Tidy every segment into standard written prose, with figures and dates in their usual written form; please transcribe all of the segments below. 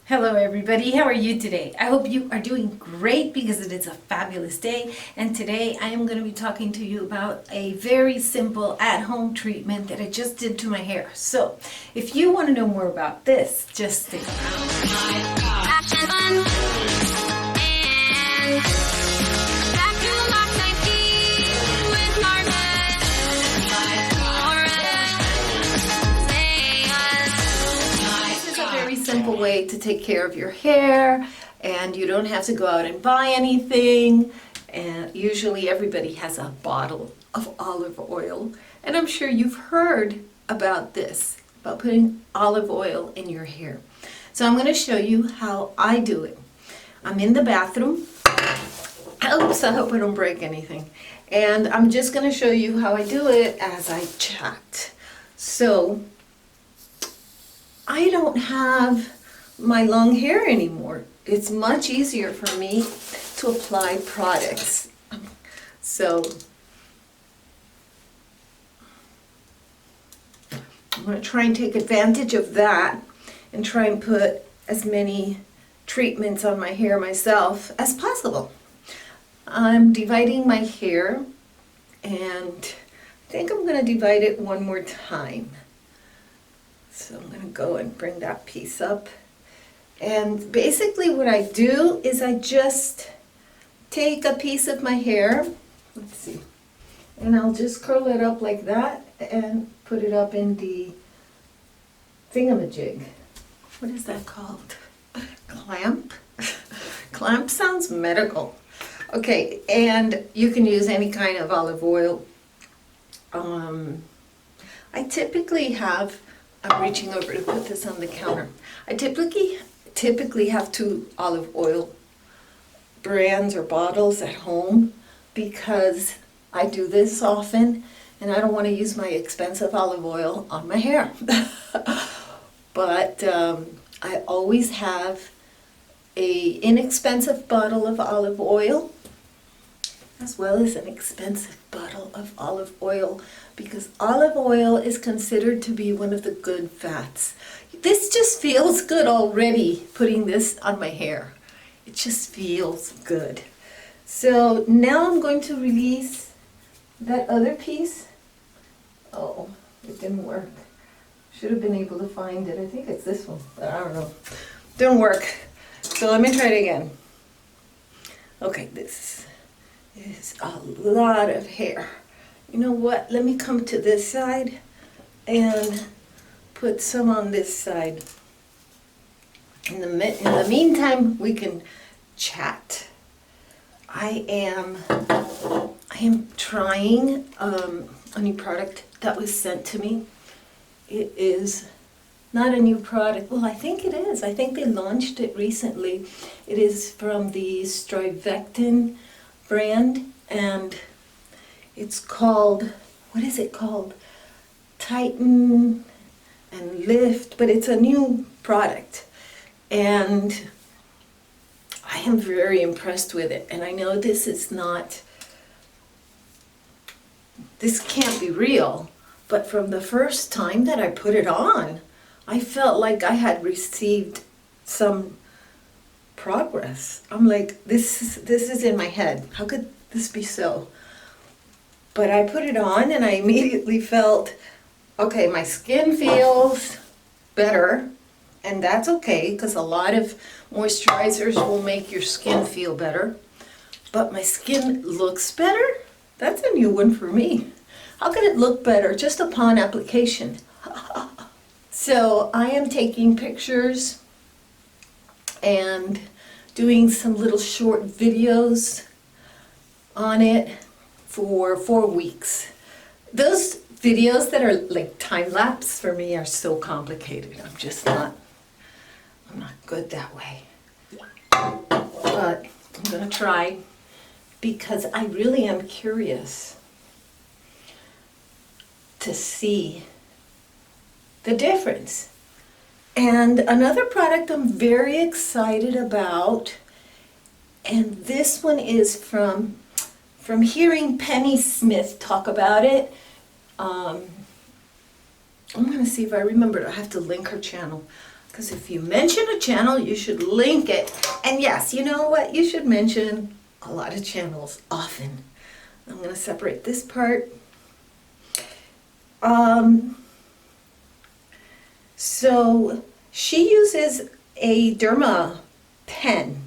Hello everybody, how are you today? I hope you are doing great because it is a fabulous day, and today I am going to be talking to you about a very simple at-home treatment that I just did to my hair. So if you want to know more about this, just stick around. Simple way to take care of your hair, and you don't have to go out and buy anything. And usually everybody has a bottle of olive oil, and I'm sure you've heard about this, about putting olive oil in your hair. So I'm going to show you how I do it. I'm in the bathroom. Oops, I hope I don't break anything. And I'm just going to show you how I do it as I chat. So I don't have my long hair anymore. It's much easier for me to apply products. So I'm going to try and take advantage of that and try and put as many treatments on my hair myself as possible. I'm dividing my hair, and I think I'm going to divide it one more time. So I'm going to go and bring that piece up. And basically what I do is I just take a piece of my hair, let's see, and I'll just curl it up like that and put it up in the thingamajig. What is that called? Clamp? Clamp sounds medical. Okay, and you can use any kind of olive oil. I typically have, I'm reaching over to put this on the counter. I typically have 2 olive oil brands or bottles at home because I do this often and I don't want to use my expensive olive oil on my hair. But I always have a inexpensive bottle of olive oil as well as an expensive bottle of olive oil, because olive oil is considered to be one of the good fats. This just feels good already, putting this on my hair. It just feels good. So now I'm going to release that other piece. Oh, it didn't work. Should have been able to find it. I think it's this one, but I don't know. Didn't work. So let me try it again. Okay, this is a lot of hair. You know what? Let me come to this side and put some on this side. In the meantime, we can chat. I am trying a new product that was sent to me. It is not a new product. Well, I think it is. I think they launched it recently. It is from the Strivectin brand, and it's called, what is it called? Tighten and Lift, but it's a new product, and I am very impressed with it. And I know this can't be real, but from the first time that I put it on, I felt like I had received some progress. I'm like, this is in my head. How could this be so? But I put it on and I immediately felt, okay, my skin feels better, and that's okay because a lot of moisturizers will make your skin feel better. But my skin looks better? That's a new one for me. How could it look better just upon application? So I am taking pictures and doing some little short videos on it for 4 weeks. Those videos that are like time-lapse for me are so complicated. I'm not good that way. But I'm gonna try because I really am curious to see the difference. And another product I'm very excited about, and this one is from hearing Penn.Smith talk about it. I'm going to see if I remember. I have to link her channel Because if you mention a channel, you should link it. And yes, you know what? You should mention a lot of channels often. I'm going to separate this part. So she uses a derma pen,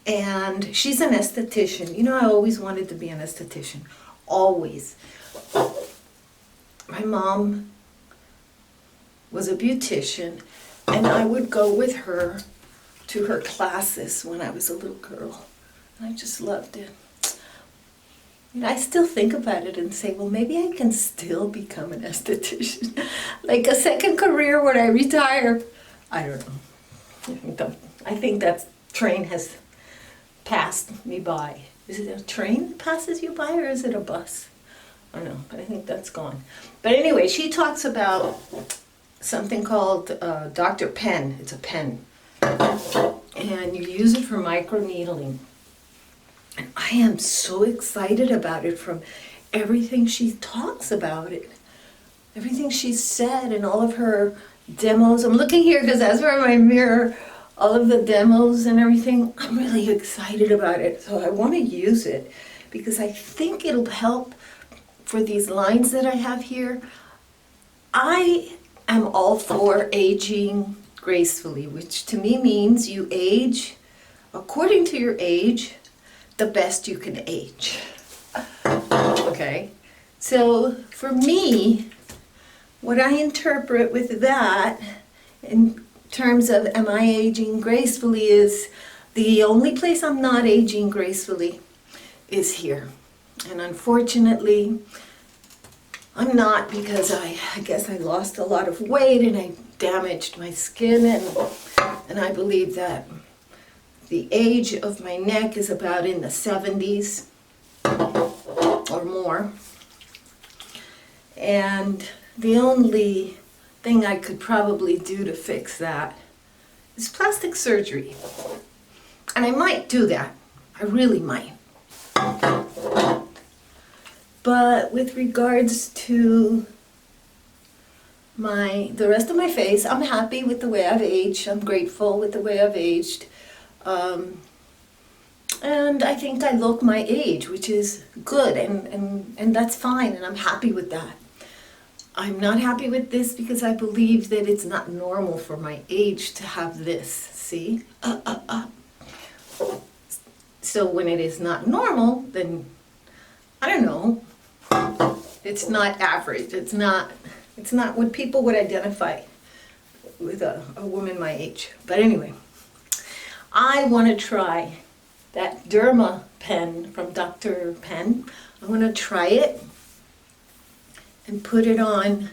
and she's an esthetician. You know, I always wanted to be an esthetician, always. My mom was a beautician, and I would go with her to her classes when I was a little girl. And I just loved it. And I still think about it and say, well, maybe I can still become an esthetician. Like a second career when I retire. I don't know. I think that train has passed me by. Is it a train that passes you by, or is it a bus? I don't know, but I think that's gone. But anyway, she talks about something called Dr. Pen. It's a pen. And you use it for microneedling. And I am so excited about it from everything she talks about it. Everything she's said and all of her demos. I'm looking here because that's where my mirror, all of the demos and everything. I'm really excited about it. So I want to use it because I think it'll help for these lines that I have here. I am all for aging gracefully, which to me means you age according to your age, the best you can age. Okay, so for me, what I interpret with that in terms of am I aging gracefully is the only place I'm not aging gracefully is here. And unfortunately, I'm not, because I guess I lost a lot of weight and I damaged my skin, and I believe that the age of my neck is about in the 70s or more. And the only thing I could probably do to fix that is plastic surgery. And I might do that. I really might. But with regards to the rest of my face, I'm happy with the way I've aged. I'm grateful with the way I've aged. And I think I look my age, which is good, and that's fine, and I'm happy with that. I'm not happy with this because I believe that it's not normal for my age to have this, see? So when it is not normal, then, I don't know, it's not average. It's not what people would identify with a woman my age. But anyway, I want to try that Derma pen from Dr. Pen. I want to try it and put it on,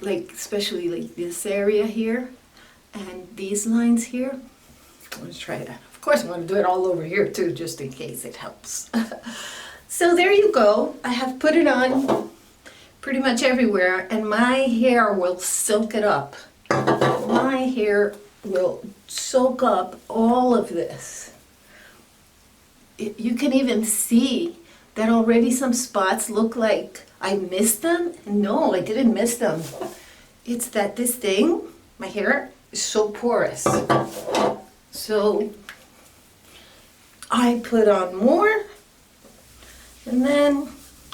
like, especially like this area here and these lines here. I want to try that. Of course, I'm going to do it all over here too, just in case it helps. So there you go. I have put it on pretty much everywhere, and my hair will soak it up. My hair will soak up all of this. You can even see that already some spots look like I missed them. No, I didn't miss them. It's that this thing, my hair, is so porous. So I put on more, and then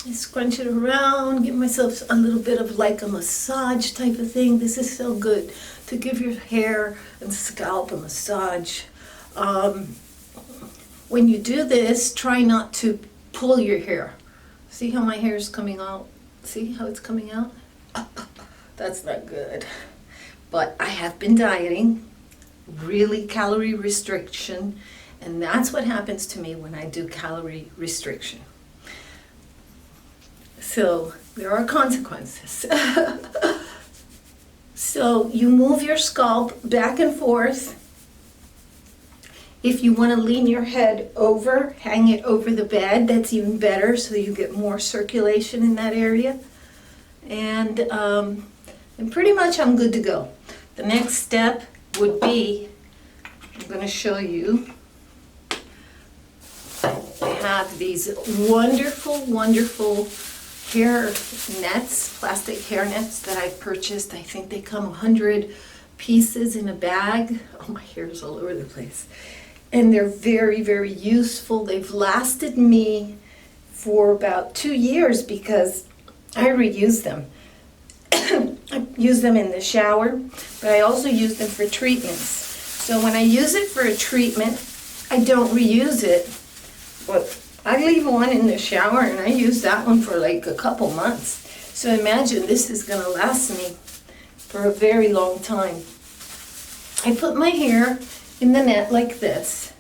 I scrunch it around, give myself a little bit of like a massage type of thing. This is so good to give your hair and scalp a massage. When you do this, try not to pull your hair. See how my hair is coming out? See how it's coming out? That's not good. But I have been dieting, really calorie restriction, and that's what happens to me when I do calorie restriction. So there are consequences. So you move your scalp back and forth. If you want to lean your head over, hang it over the bed, that's even better, so you get more circulation in that area. And pretty much I'm good to go. The next step would be, I'm going to show you, I have these wonderful, wonderful hair nets, plastic hair nets that I've purchased. I think they come 100 pieces in a bag. Oh, my hair is all over the place. And they're very, very useful. They've lasted me for about 2 years because I reuse them. I use them in the shower, but I also use them for treatments. So when I use it for a treatment, I don't reuse it. But I leave one in the shower and I use that one for like a couple months. So imagine this is going to last me for a very long time. I put my hair in the net like this,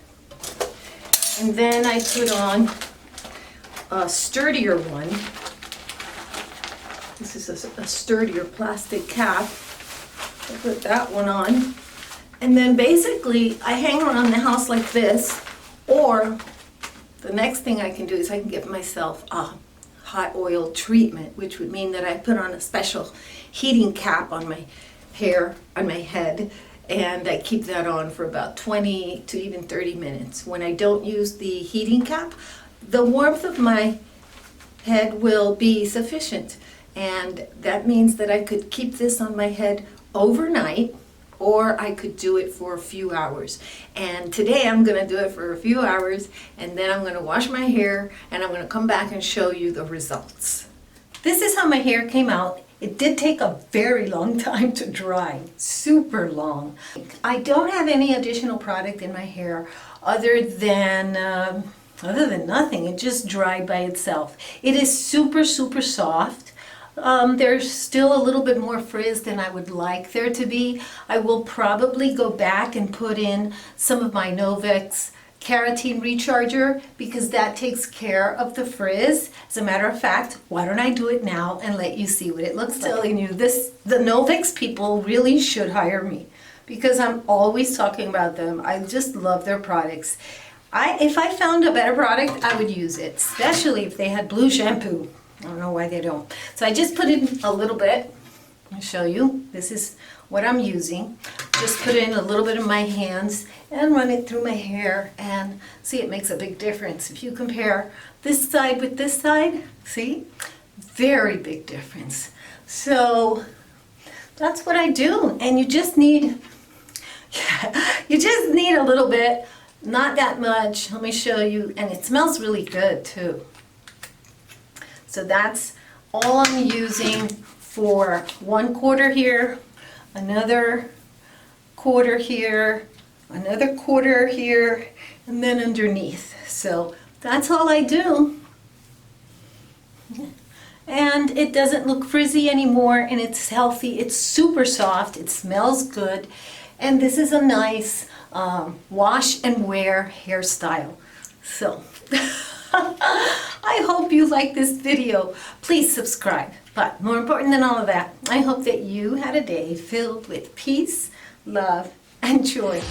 and then I put on a sturdier one. This is a sturdier plastic cap. I put that one on, and then basically I hang around the house like this, or the next thing I can do is I can give myself a hot oil treatment, which would mean that I put on a special heating cap on my hair, on my head, and I keep that on for about 20 to even 30 minutes. When I don't use the heating cap, the warmth of my head will be sufficient, and that means that I could keep this on my head overnight, or I could do it for a few hours. And today I'm going to do it for a few hours, and then I'm going to wash my hair, and I'm going to come back and show you the results. This is how my hair came out. It did take a very long time to dry, super long. I don't have any additional product in my hair other than nothing. It just dried by itself. It is super, super soft. There's still a little bit more frizz than I would like there to be. I will probably go back and put in some of my Novex Keratin Recharger because that takes care of the frizz. As a matter of fact, why don't I do it now and let you see what it looks like. Telling you this, the Novex people really should hire me because I'm always talking about them. I just love their products. If I found a better product, I would use it, especially if they had blue shampoo. I don't know why they don't. So I just put in a little bit. I'll show you. This is what I'm using. Just put in a little bit of my hands and run it through my hair, and see, it makes a big difference. If you compare this side with this side, see? Very big difference. So that's what I do, and you just need a little bit, not that much. Let me show you, and it smells really good too. So that's all I'm using for 1/4 here, another quarter here, another quarter here, and then underneath. So that's all I do. And it doesn't look frizzy anymore, and it's healthy. It's super soft. It smells good. And this is a nice wash and wear hairstyle. So I hope you like this video. Please subscribe. But more important than all of that, I hope that you had a day filled with peace, love, and joy.